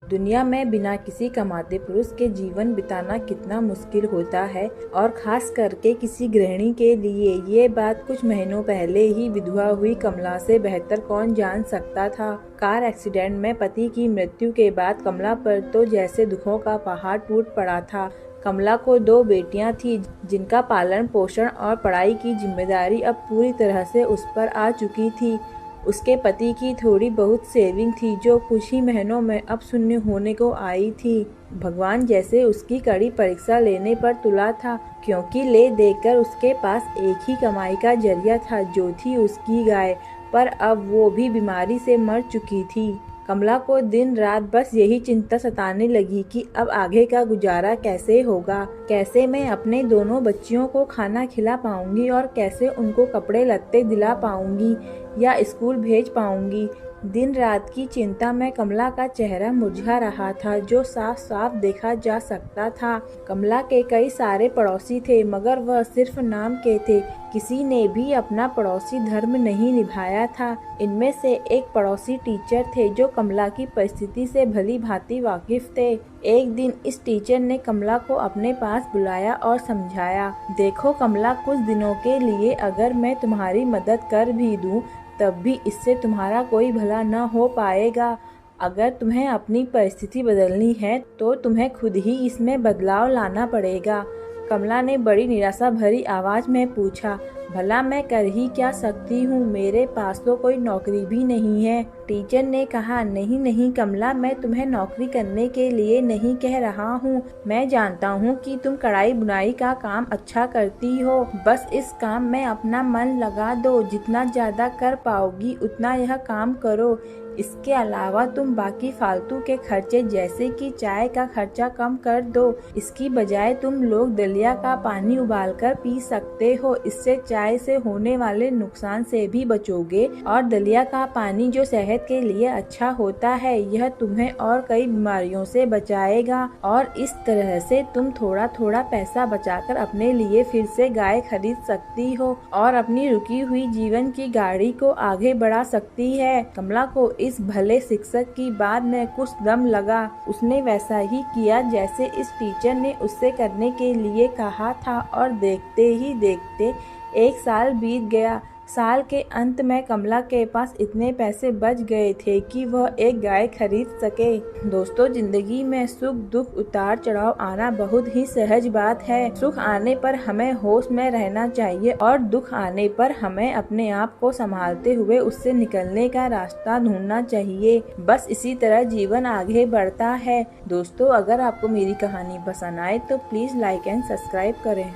दुनिया में बिना किसी कमाते पुरुष के जीवन बिताना कितना मुश्किल होता है और खास करके किसी गृहिणी के लिए। ये बात कुछ महीनों पहले ही विधवा हुई कमला से बेहतर कौन जान सकता था। कार एक्सीडेंट में पति की मृत्यु के बाद कमला पर तो जैसे दुखों का पहाड़ टूट पड़ा था। कमला को 2 बेटियां थी जिनका पालन पोषण और पढ़ाई की जिम्मेदारी अब पूरी तरह से उस पर आ चुकी थी। उसके पति की थोड़ी बहुत सेविंग थी जो कुछ ही महीनों में अब शून्य होने को आई थी। भगवान जैसे उसकी कड़ी परीक्षा लेने पर तुला था, क्योंकि ले देकर उसके पास एक ही कमाई का जरिया था जो थी उसकी गाय, पर अब वो भी बीमारी से मर चुकी थी। कमला को दिन रात बस यही चिंता सताने लगी कि अब आगे का गुजारा कैसे होगा, कैसे मैं अपने दोनों बच्चियों को खाना खिला पाऊंगी और कैसे उनको कपड़े लत्ते दिला पाऊंगी या स्कूल भेज पाऊंगी। दिन रात की चिंता में कमला का चेहरा मुरझा रहा था, जो साफ साफ देखा जा सकता था। कमला के कई सारे पड़ोसी थे, मगर वह सिर्फ नाम के थे। किसी ने भी अपना पड़ोसी धर्म नहीं निभाया था। इनमें से एक पड़ोसी टीचर थे जो कमला की परिस्थिति से भली भांति वाकिफ थे। एक दिन इस टीचर ने कमला को अपने पास बुलाया और समझाया, देखो कमला, कुछ दिनों के लिए अगर मैं तुम्हारी मदद कर भी दूं तब भी इससे तुम्हारा कोई भला न हो पाएगा। अगर तुम्हें अपनी परिस्थिति बदलनी है तो तुम्हें खुद ही इसमें बदलाव लाना पड़ेगा। कमला ने बड़ी निराशा भरी आवाज में पूछा, भला मैं कर ही क्या सकती हूँ, मेरे पास तो कोई नौकरी भी नहीं है। टीचर ने कहा, नहीं नहीं कमला, मैं तुम्हें नौकरी करने के लिए नहीं कह रहा हूँ। मैं जानता हूँ कि तुम कढ़ाई बुनाई का काम अच्छा करती हो, बस इस काम में अपना मन लगा दो। जितना ज्यादा कर पाओगी उतना यह काम करो। इसके अलावा तुम बाकी फालतू के खर्चे जैसे कि चाय का खर्चा कम कर दो। इसकी बजाय तुम लोग दलिया का पानी उबालकर पी सकते हो। इससे चाय से होने वाले नुकसान से भी बचोगे और दलिया का पानी जो सेहत के लिए अच्छा होता है, यह तुम्हें और कई बीमारियों से बचाएगा। और इस तरह से तुम थोड़ा थोड़ा पैसा बचाकर अपने लिए फिर से गाय खरीद सकती हो और अपनी रुकी हुई जीवन की गाड़ी को आगे बढ़ा सकती है। कमला को इस भले शिक्षक की बात में कुछ दम लगा। उसने वैसा ही किया जैसे इस टीचर ने उससे करने के लिए कहा था और देखते ही देखते 1 साल बीत गया। साल के अंत में कमला के पास इतने पैसे बच गए थे कि वह एक गाय खरीद सके। दोस्तों, जिंदगी में सुख दुख उतार चढ़ाव आना बहुत ही सहज बात है। सुख आने पर हमें होश में रहना चाहिए और दुख आने पर हमें अपने आप को संभालते हुए उससे निकलने का रास्ता ढूंढना चाहिए। बस इसी तरह जीवन आगे बढ़ता है। दोस्तों, अगर आपको मेरी कहानी पसंद आए तो प्लीज लाइक एंड सब्सक्राइब करें।